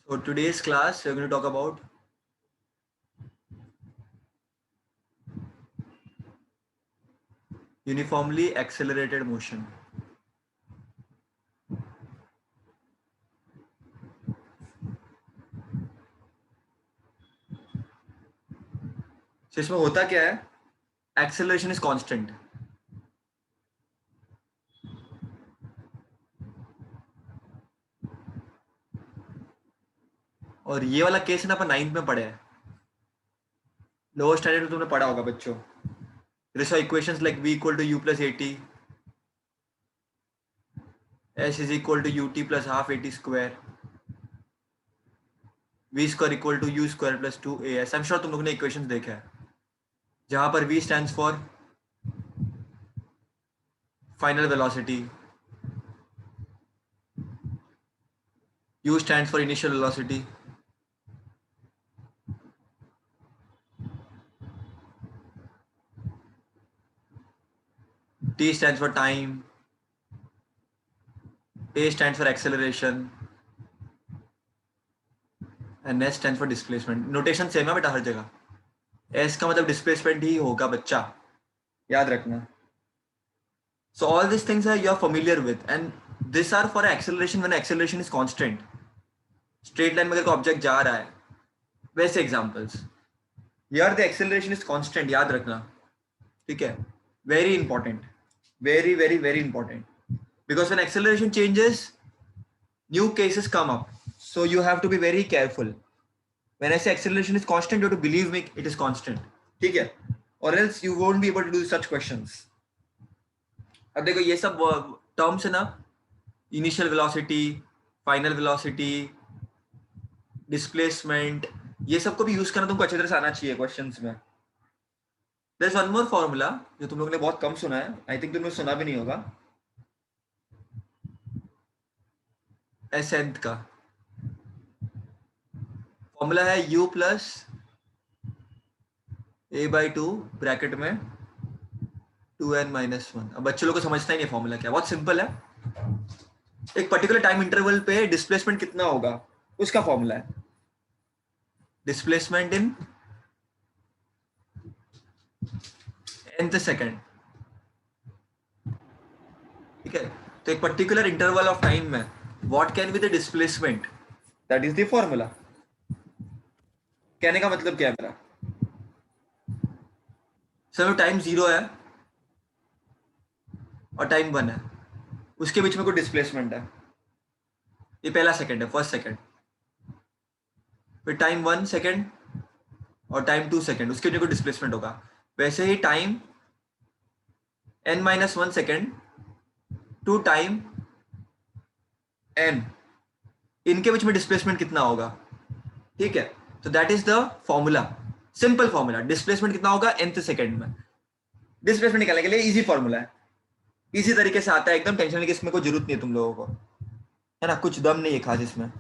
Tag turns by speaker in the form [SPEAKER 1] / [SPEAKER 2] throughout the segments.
[SPEAKER 1] So today's class we're going to talk about uniformly accelerated motion. So इसमें होता क्या है? Acceleration is constant. और ये वाला केस है ना अपन 9th में पढ़े हैं. लोअर स्टैंडर्ड में तुमने पढ़ा होगा बच्चों. There are equations like v equal to u plus at, s is equal to ut plus half at square, v square equal to u square plus 2as. I'm sure तुम लोगों ने equations देखे हैं जहां पर v stands for final velocity, u stands for initial velocity, t stands for time, a stands for acceleration and s stands for displacement. Notation same है बेटा हर जगह. s का मतलब डिस्प्लेसमेंट ही होगा बच्चा, याद रखना. So all these things are you're familiar with, and these are for acceleration when acceleration is constant. Straight line में अगर ऑब्जेक्ट जा रहा है, वैसे examples. Here the acceleration is constant, याद रखना. ठीक है? Very important, very important. Because when acceleration changes, new cases come up. So you have to be very careful. When I say acceleration is constant, you have to believe me it is constant. ठीक है? Or else you won't be able to do such questions. अब देखो ये सब terms है ना, initial velocity, final velocity, displacement, ये सबको भी यूज करना तुमको अच्छी तरह से आना चाहिए क्वेश्चंस में. There is one more formula जो तुम लोगों ने बहुत कम सुना है, आई थिंक तुमने सुना भी नहीं होगा. एसेंट का फॉर्मूला है u प्लस a/2 ब्रैकेट में 2n माइनस 1. अब बच्चे लोग को समझता ही नहीं फॉर्मूला क्या. बहुत सिंपल है. एक पर्टिकुलर टाइम इंटरवल पे डिस्प्लेसमेंट कितना होगा उसका फॉर्मूला है. Displacement in nth second. ठीक है? तो एक पर्टिकुलर इंटरवल ऑफ टाइम में what can be the displacement, that is the formula. कहने का मतलब क्या है मेरा? सर टाइम 0 है और टाइम 1 है, उसके बीच में कोई डिस्प्लेसमेंट है. ये पहला सेकंड है, फर्स्ट सेकंड. फिर टाइम 1 सेकंड और टाइम 2 सेकंड, उसके बीच में कोई डिस्प्लेसमेंट होगा. वैसे ही time n-1 second to time n, इनके बीच में डिस्प्लेसमेंट कितना होगा. ठीक है? तो that is the formula, simple formula. Displacement कितना होगा nth सेकंड में. डिस्प्लेसमेंट निकालने के लिए इजी फॉर्मूला है, इसी तरीके से आता है एकदम. टेंशन लेने की इसमें कोई जरूरत नहीं है तुम लोगों को, है ना. कुछ दम नहीं है खास इसमें.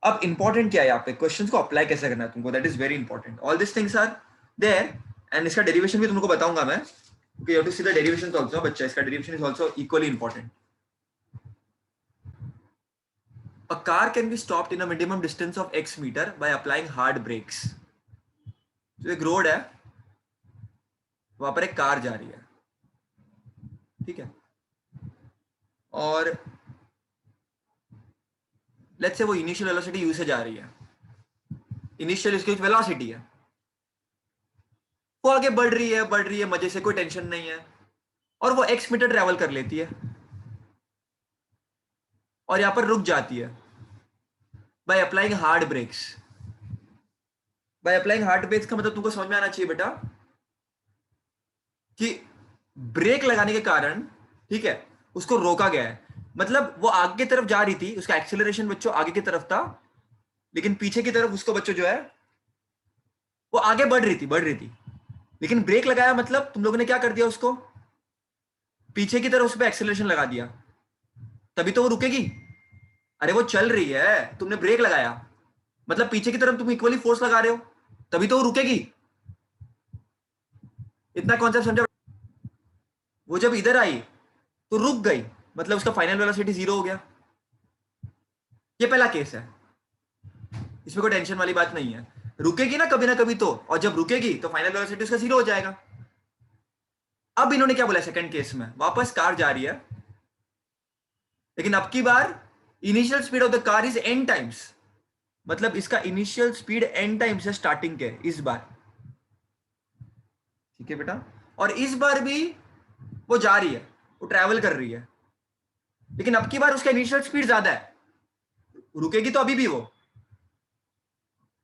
[SPEAKER 1] अब इंपॉर्टेंट क्या है यहाँ पे, क्वेश्चंस को अप्लाई कैसे करना है तुमको, that is very important. All this things are there and इसका डेरिवेशन भी तुमको बताऊंगा मैं. You have to see the derivation also बच्चा. इसका derivation is also equally important. A car can be stopped in a minimum distance of x meter by applying hard brakes. तो एक road है, वहां पर एक कार जा रही है. ठीक है? और लेट्स से वो इनिशियल वेलोसिटी u से जा रही है. इनिशियल इसकी वेलोसिटी है, वो आगे बढ़ रही है मजे से, कोई टेंशन नहीं है. और वो x मीटर ट्रेवल कर लेती है और यहां पर रुक जाती है by applying hard brakes. By applying hard brakes का मतलब तुमको समझ में आना चाहिए बेटा कि ब्रेक लगाने के कारण, ठीक है, उसको रोका गया है. मतलब वो आगे की तरफ जा रही थी, उसका एक्सेलरेशन बच्चों आगे की तरफ था, लेकिन पीछे की तरफ उसको बच्चों जो है वो आगे बढ़ रही थी. लेकिन ब्रेक लगाया मतलब तुम लोगों ने क्या कर दिया, उसको पीछे की तरफ उस पर एक्सेलरेशन लगा दिया, तभी तो वो रुकेगी. अरे वो चल रही है, तुमने ब्रेक लगाया मतलब पीछे की तरफ तुम इक्वली फोर्स लगा रहे हो, तभी तो वो रुकेगी. इतना कॉन्सेप्ट समझा? वो जब इधर आई तो रुक गई, मतलब उसका फाइनल वेलोसिटी 0 हो गया. ये पहला केस है. इसमें कोई टेंशन वाली बात नहीं है, रुकेगी ना कभी तो, और जब रुकेगी तो फाइनल वेलोसिटी उसका 0 हो जाएगा। अब इन्होंने क्या बोला सेकंड केस में, वापस कार जा रही है, लेकिन अब की बार initial speed of the car is n times, मतलब इसका इनिशियल स्पीड n टाइम्स है स्टार्टिंग के इस बार, ठीक है बेटा। और इस बार भी वो जा रही है, वो ट्रैवल कर रही है, लेकिन अब की बार उसका इनिशियल स्पीड ज्यादा है, रुकेगी तो अभी भी वो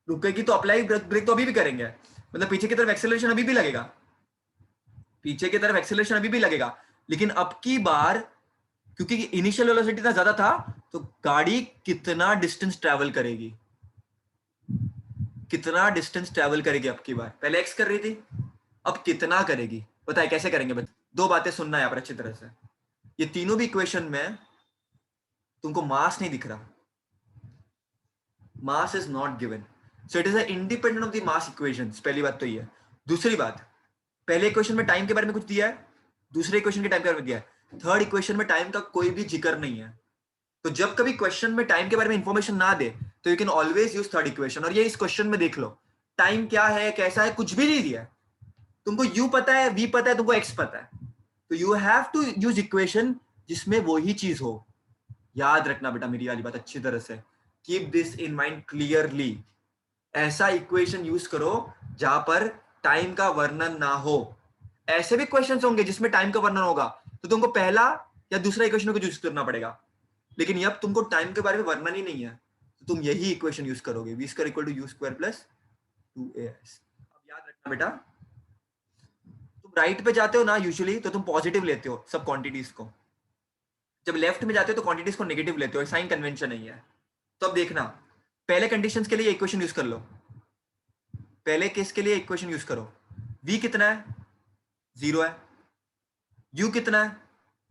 [SPEAKER 1] रुकेगी तो अप्लाई ब्रेक तो अभी भी करेंगे, मतलब पीछे की तरफ एक्सेलरेशन अभी भी लगेगा, पीछे की तरफ एक्सेलरेशन अभी भी लगेगा, लेकिन अब की बार क्योंकि इनिशियल वेलोसिटी इतना ज्यादा था, तो गाड़ी कितना डिस्टेंस ट्रैवल करेगी, कितना डिस्टेंस ट्रैवल करेगी अब की बार, पहले एक्स कर रही थी, अब कितना करेगी, पता है कैसे करेंगे बच्चे, दो बातें सुनना है यहाँ पर अच्छी तरह से। ये तीनों भी इक्वेशन में तुमको मास नहीं दिख रहा, mass is not given, so it is independent of the mass equations, पहली बात तो ये है। दूसरी बात, पहले इक्वेशन में टाइम के बारे में कुछ दिया है, दूसरे इक्वेशन के टाइम के बारे में दिया है, थर्ड इक्वेशन में टाइम का कोई भी जिक्र नहीं है। तो जब कभी क्वेश्चन में टाइम के बारे में इंफॉर्मेशन ना दे तो you can always use third equation, और ये इस क्वेश्चन में देख लो, टाइम क्या है कैसा है कुछ भी नहीं दिया है, तुमको यू पता है वी पता है तुमको एक्स पता है, तो you have to use equation जिसमें वही चीज हो। याद रखना बेटा मेरी वाली बात अच्छी तरह से, keep this in mind clearly, ऐसा इक्वेशन यूज करो जहां पर टाइम का वर्णन ना हो। ऐसे भी क्वेश्चंस होंगे जिसमें टाइम का वर्णन होगा, तो तुमको पहला या दूसरा इक्वेशन को यूज करना पड़ेगा, लेकिन अब तुमको टाइम के बारे में वर्णन ही नहीं है, तो तुम यही इक्वेशन यूज करोगे, v square equal to u square plus 2as। अब याद रखना बेटा, तुम राइट पे जाते हो ना यूजुअली तो तुम पॉजिटिव लेते हो सब क्वांटिटीज को, जब लेफ्ट में जाते हो तो क्वांटिटीज को नेगेटिव लेते हो, साइन कन्वेंशन नहीं है। तो अब देखना, पहले कंडीशंस के लिए इक्वेशन यूज कर लो, पहले केस के लिए इक्वेशन यूज करो, v कितना है 0 है, u कितना है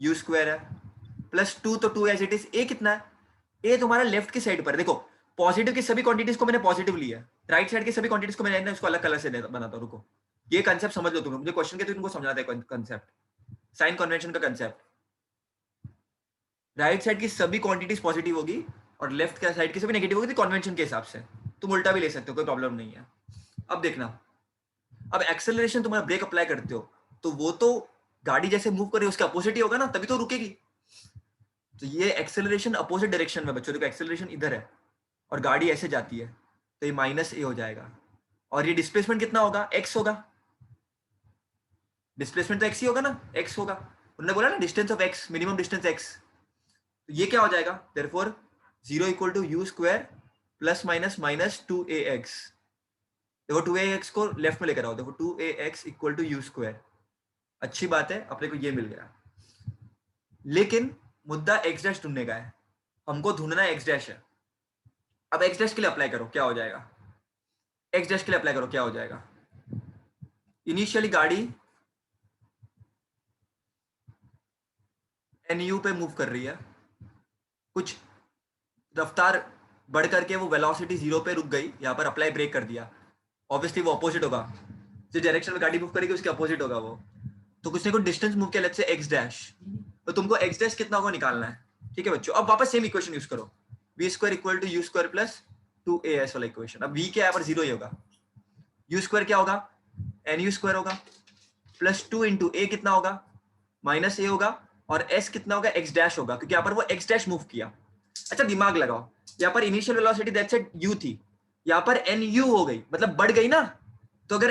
[SPEAKER 1] यू स्क्वायर है, प्लस 2 तो 2 एज इट इज, a कितना है, a तुम्हारा लेफ्ट की साइड पर, देखो पॉजिटिव की सभी क्वांटिटीज को मैंने पॉजिटिव लिया, राइट साइड की सभी क्वांटिटीज को मैंने इसको अलग कलर से बनाता हूं, रुको ये कंसेप्ट समझ लो, तुम्हें मुझे क्वेश्चन के तो तुमको समझाता है कंसेप्ट, साइन कन्वेंशन का कंसेप्ट, राइट साइड की सभी क्वांटिटीज पॉजिटिव होगी और लेफ्ट के साइड की सभी नेगेटिव होगी, कन्वेंशन के हिसाब से तुम उल्टा भी ले सकते हो, कोई प्रॉब्लम नहीं है। अब देखना, अब एक्सेलरेशन तुम्हारा ब्रेक अप्लाई करते हो तो वो तो गाड़ी जैसे मूव करे उसके अपोजिट ही होगा ना, तभी तो रुकेगी, तो ये एक्सेलरेशन अपोजिट डायरेक्शन में बच्चों, देखो एक्सेलरेशन इधर है और गाड़ी ऐसे जाती है, तो ये माइनस ए हो जाएगा, और ये डिस्प्लेसमेंट कितना होगा एक्स होगा, डिस्प्लेसमेंट तो एक्स ही होगा ना, एक्स होगा, उन्होंने बोला ना distance of x, minimum distance x, तो ये क्या हो जाएगा therefore 0 equal to u square plus minus minus 2ax, देखो 2ax को लेफ्ट में लेकर आओ, देखो 2ax equal to u square, अच्छी बात है अपने को ये मिल गया, लेकिन मुद्दा एक्स डैश ढूंढने का है, हमको ढूंढना एक्स डैश है। अब एक्स डैश के लिए अप्लाई करो क्या हो जाएगा, एक्स डैश के लिए अप्लाई करो क्या हो जाएगा, इनिशियली गाड़ी एनयू पे मूव कर रही है, कुछ रफ्तार बढ़ करके वो वेलोसिटी 0 पे रुक गई, यहाँ पर अप्लाई ब्रेक कर दिया, ऑब्वियसली वो अपोजिट होगा, जिस डायरेक्शन में गाड़ी मूव करेगी उसके अपोजिट होगा वो, तो कुछ ने कुछ डिस्टेंस मूव किया, लेट्स से एक्स डैश, तो तुमको एक्स डैश कितना होगा निकालना है, ठीक है बच्चों। अब वापस सेम इक्वेशन यूज करो, v square equal to u square plus 2as वाला इक्वेशन, अब v क्या है पर 0 ही होगा, यू स्क्वायर क्या होगा एन यू स्क्वायर होगा, प्लस 2 इंटू ए कितना होगा माइनस ए होगा, और s कितना होगा एक्स डैश होगा, क्योंकि यहाँ पर वो एक्स डैश मूव किया। अच्छा दिमाग लगाओ, यहाँ पर initial velocity that's it u थी, यहाँ पर एन यू हो गई, मतलब बढ़ गई ना, तो अगर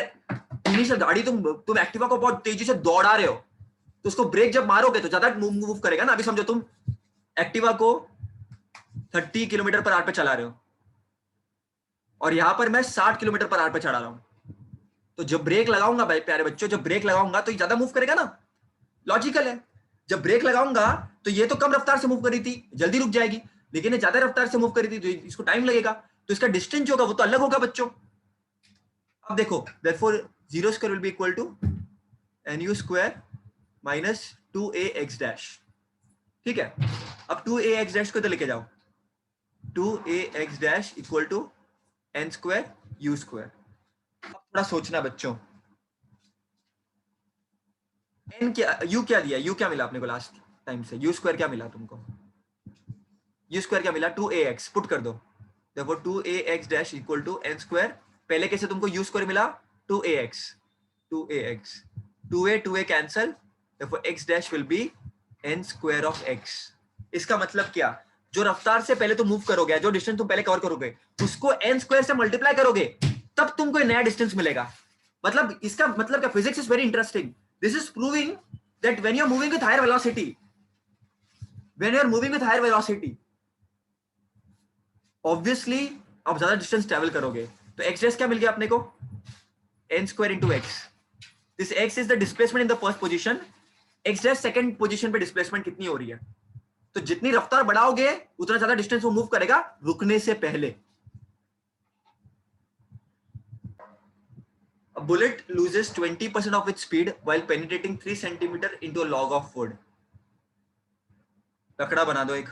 [SPEAKER 1] इनिशियल गाड़ी तुम एक्टिवा को बहुत तेजी से दौड़ा रहे हो, तो उसको ब्रेक जब मारोगे तो ज्यादा मूव करेगा ना। अभी समझो तुम एक्टिवा को 30 किलोमीटर पर आवर पे चला रहे हो और यहां पर मैं 60 किलोमीटर पर आवर पे चढ़ा रहा हूं, तो जब ब्रेक लगाऊंगा भाई प्यारे बच्चों, जब ब्रेक लगाऊंगा तो ये ज्यादा मूव करेगा ना, लॉजिकल है। जब ब्रेक लगाऊंगा तो ये तो कम रफ्तार से मूव कर रही थी, जल्दी रुक जाएगी, लेकिन ये ज्यादा रफ्तार से मूव कर रही थी तो इसको टाइम लगेगा, तो इसका डिस्टेंस जो होगा वो तो अलग होगा बच्चों। अब देखो therefore 0 square will be equal to nu square minus 2ax dash, ठीक है। अब 2ax डैश को इधर लेके जाओ, 2ax dash equal to n square u square. अब थोड़ा सोचना बच्चों, n क्या u क्या दिया, u क्या मिला अपने को लास्ट टाइम से, u स्क्वायर क्या मिला तुमको, u स्क्वायर क्या मिला 2ax, पुट कर दो, therefore 2ax dash equal to n square. पहले कैसे तुमको u square मिला 2ax 2a cancel, therefore x dash will be n square of x. इसका मतलब क्या, जो रफ्तार से पहले तुम मूव करोगे, जो डिस्टेंस तुम पहले कवर करोगे, उसको n स्क्वायर से मल्टीप्लाई करोगे, तब तुमको नया डिस्टेंस मिलेगा. मतलब इसका मतलब क्या, physics is very interesting. This is proving that when you are moving with higher velocity, obviously आप ज्यादा डिस्टेंस ट्रेवल करोगे, तो एक्स डैश क्या मिल गया अपने को, n square into x. This x is the displacement in the first position, x dash second position पे displacement कितनी हो रही है. तो जितनी रफ्तार बढ़ाओगे उतना ज्यादा डिस्टेंस वो मूव करेगा रुकने से पहले. A bullet loses 20% of its speed while penetrating 3 centimeter into a log of wood. लकड़ा बना दो, एक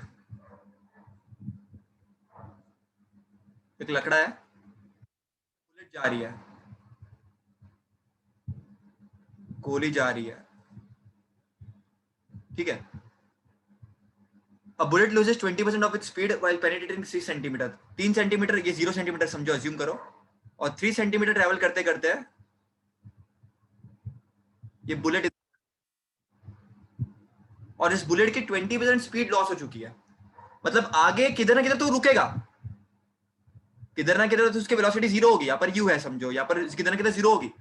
[SPEAKER 1] लकड़ा है, बुलेट जा रही है, गोली जा रही है, ठीक है. A bullet loses 20% of its speed while penetrating 3 centimetre. 3 centimetre, ये 0 सेंटीमीटर समझो, अज्यूम करो, और 3 सेंटीमीटर ट्रेवल करते करते ये बुलेट, और इस बुलेट की 20% स्पीड लॉस हो चुकी है. मतलब आगे किधर ना किधर तो रुकेगा, किधर ना किधर तो उसकी वेलोसिटी जीरो होगी. यहाँ पर यू है समझो, यहाँ पर किधर ना किधर जीरो होगी,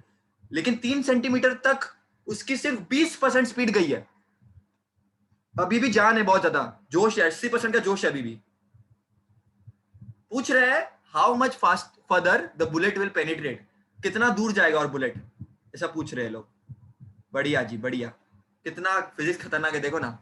[SPEAKER 1] लेकिन 3 सेंटीमीटर तक उसकी सिर्फ 20% स्पीड गई है. अभी भी जान है, बहुत ज्यादा जोश है, 80% का जोश है अभी भी. पूछ रहे हैं how much fast further the bullet will penetrate, कितना दूर जाएगा और बुलेट, ऐसा पूछ रहे हैं लोग. बढ़िया जी बढ़िया, कितना फिजिक्स खतरनाक है, देखो ना.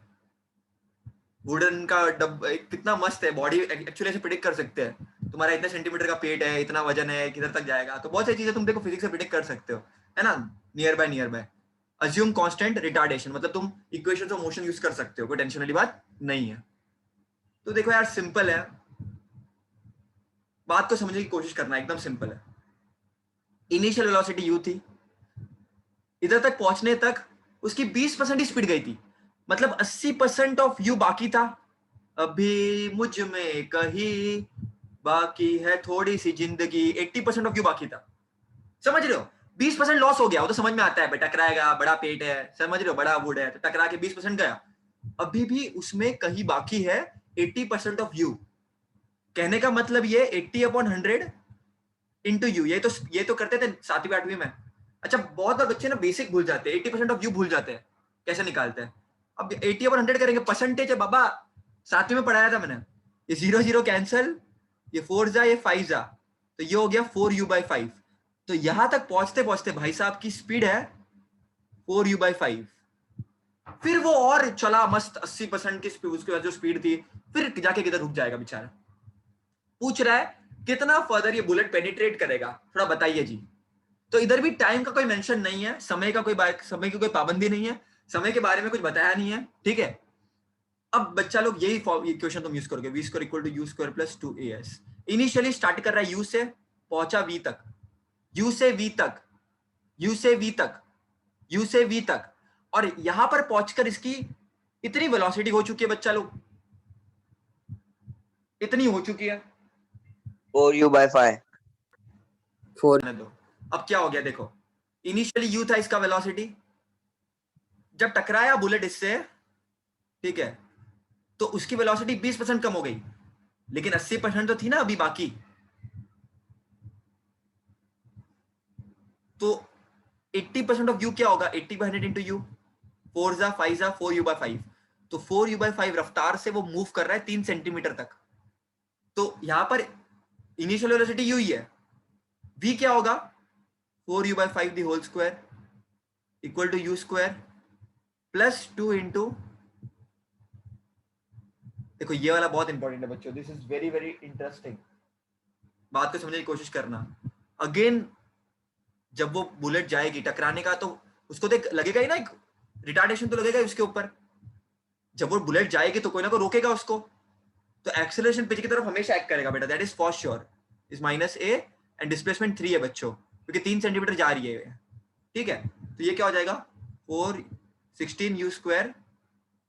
[SPEAKER 1] वुडन का कितना मस्त है, बॉडी एक्चुअली ऐसे प्रिडिक्ट कर सकते हैं, तुम्हारा इतने सेंटीमीटर का पेट है, इतना वजन है, किधर तक जाएगा. तो बहुत सारी चीजें तुम देखो फिजिक्स से प्रिडिक्ट कर सकते हो, है ना. Near by. Assume constant retardation, मतलब तुम इक्वेशंस ऑफ मोशन यूज कर सकते हो, कोई टेंशन वाली बात नहीं है. तो देखो यार, सिंपल है, बात को समझने की कोशिश करना, एकदम सिंपल है. इनिशियल वेलोसिटी u थी, इधर तक पहुंचने तक उसकी 20% ही स्पीड गई थी, मतलब 80% ऑफ यू बाकी था. अभी मुझ में कहीं बाकी है थोड़ी सी जिंदगी, 80% ऑफ यू बाकी था. समझ रहे हो, 20% लॉस हो गया, वो तो समझ में आता है, टकराएगा, बड़ा पेट है, समझ रहे हो, बड़ा वुड है, तो टकरा के 20% गया. अभी भी उसमें कहीं बाकी है 80% ऑफ यू. कहने का मतलब ये 80/100 इंटू यू, ये तो करते थे 7वीं 8वीं में. अच्छा, बहुत बार बच्चे ना बेसिक भूल जाते हैं, 80% ऑफ यू भूल जाते हैं, कैसे निकालते हैं. अब 80/100 करेंगे, परसेंटेज है बाबा, 7वीं में पढ़ाया था मैंने. ये 0 0 कैंसल, ये 4 जा, ये 5 जा, तो ये हो गया 4u/5. तो यहां तक पहुंचते पहुंचते भाई साहब की स्पीड है 4u/5. फिर वो और चला मस्त 80% की स्पीड, उसके बाद जो स्पीड थी, फिर जाके किधर रुक जाएगा बेचारा. पूछ रहा है कितना फर्दर ये बुलेट पेनिट्रेट करेगा, थोड़ा बताइए जी. तो इधर भी टाइम का कोई मेंशन नहीं है, समय की कोई पाबंदी नहीं है, समय के बारे में कुछ बताया नहीं है, ठीक है. अब बच्चा लोग यही इक्वेशन तुम यूज करोगे, v square equal to u square plus 2as. Initially start कर रहा है u से, पहुंचा v तक, u से v तक, u से v तक, u से v तक, और यहां पर पहुंचकर इसकी इतनी वेलोसिटी हो चुकी है बच्चा लोग, इतनी हो चुकी है
[SPEAKER 2] 4u/5.
[SPEAKER 1] 4. अब क्या हो गया देखो, इनिशियली u था इसका वेलोसिटी, जब टकराया बुलेट इससे, ठीक है, तो उसकी वेलोसिटी 20% कम हो गई, लेकिन 80% तो थी ना अभी बाकी. तो 80% ऑफ यू क्या होगा, 80/100 इंटू यू, 4 जा 5 जा 4u/5. तो 4u/5 रफ्तार से वो मूव कर रहा है 3 सेंटीमीटर तक. तो यहां पर इनिशियल वेलोसिटी यू ही है, v क्या होगा, 4u/5 the whole square equal to u square plus 2 into, देखो ये वाला बहुत इंपॉर्टेंट है बच्चों, this is very very interesting, बात को समझने की कोशिश करना. अगेन जब वो बुलेट जाएगी टकराने का, तो उसको देख लगेगा ही ना, एक रिटार्डेशन तो लगेगा ही उसके ऊपर. जब वो बुलेट जाएगी तो कोई ना कोई रोकेगा उसको, तो एक्सेलरेशन पीछे की तरफ हमेशा एक्ट करेगा बेटा, that is for sure. Is -a and displacement 3 है बच्चों, क्योंकि 3 सेंटीमीटर जा रही है, ठीक है. तो ये क्या हो जाएगा, 416 u स्क्वायर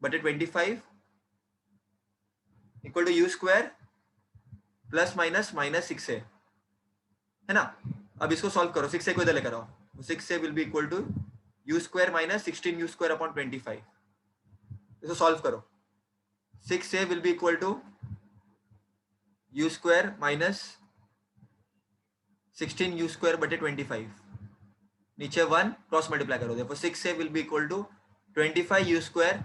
[SPEAKER 1] बटे 25 equal to u square plus minus minus 6a है ना। अब इसको सॉल्व करो, 6a को इधर लेकर आओ, 6a will be equal to u square minus 16 u square upon 25। इसको सॉल्व करो, 6a will be equal to u square minus 16 u square बटे 25, नीचे 1 क्रॉस मल्टीप्लाई करो, देखो 6a will be equal to 25 u square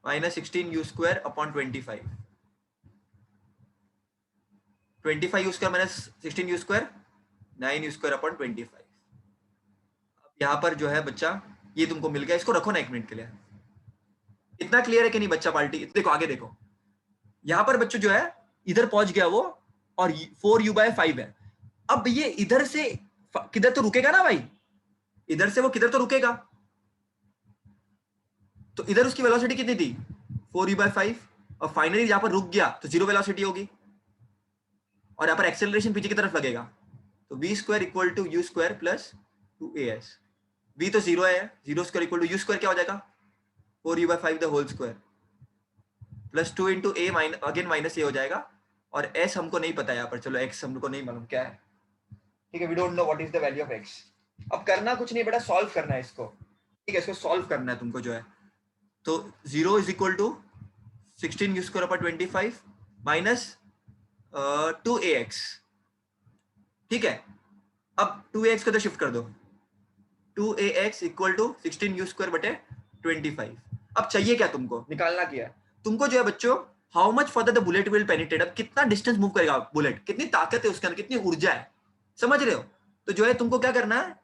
[SPEAKER 1] minus 16 u square upon 25, 25 u square minus 16 u square 9 u square upon 25। अब यहाँ पर जो है बच्चा ये तुमको मिल गया, इसको रखो ना 1 मिनट के लिए। इतना क्लियर है कि नहीं बच्चा पार्टी? देखो आगे देखो, यहाँ पर बच्चों जो है इधर पहुंच गया वो, और 4u/5 है। अब ये इधर से किधर तो रुकेगा ना भाई, इधर से वो किधर तो रुकेगा, तो इधर उसकी वेलोसिटी कितनी थी 4u/5, और फाइनली यहाँ पर रुक गया तो 0 वेलोसिटी होगी, और यहाँ पर एक्सेलरेशन पीछे की तरफ लगेगा, तो v square equal to u square plus 2as। v तो 0 है, 0 square equal to u square क्या हो जाएगा 4u/5 the whole square plus 2 into A again minus A हो जाएगा, और s हमको नहीं पता यहाँ पर, चलो x हमको नहीं मालूम क्या है, ठीक है, we don't know what is the value of x। अब करना कुछ नहीं बेटा, सॉल्व करना है इसको, ठीक है, इसको सॉल्व करना है तुमको जो है, तो 0 is equal to 16 u square upon 25 minus 2ax, ठीक है। अब 2ax को तो शिफ्ट कर दो, 2ax equal to 16 u square बटे 25। अब चाहिए क्या तुमको, निकालना क्या है तुमको जो है बच्चों, how much further the bullet will penetrate, अब कितना डिस्टेंस मूव करेगा बुलेट, कितनी ताकत है उसके अंदर, कितनी ऊर्जा है, समझ रहे हो। तो जो है तुमको क्या करना है,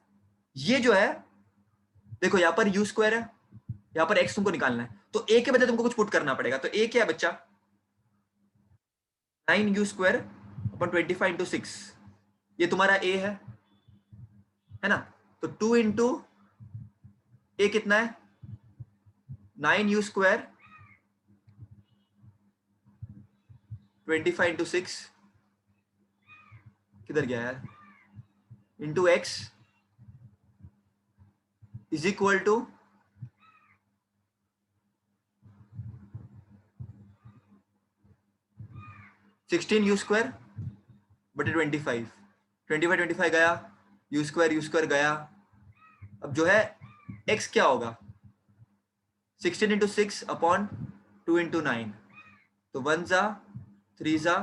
[SPEAKER 1] ये जो है देखो यहाँ पर यू स्क्वायर है, यहाँ पर x तुमको निकालना है, तो a के बदले तुमको कुछ पुट करना पड़ेगा, तो a क्या है बच्चा 9u स्क्वायर अपॉन 25 इंटू 6, ये तुम्हारा a है ना, तो 2 इंटू a कितना है 9u स्क्वायर 25 इंटू 6 किधर गया यार, into x is equal to 16 u square बटे 25, 25 गया, यू स्क्वायर गया, अब जो है x क्या होगा 16 इंटू 6 अपॉन 2 इंटू 9, तो 1 जा 3 जा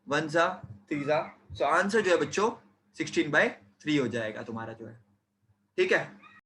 [SPEAKER 1] 1 जा 3 जा, सो आंसर जो है बच्चों 16/3 हो जाएगा तुम्हारा जो है, ठीक है।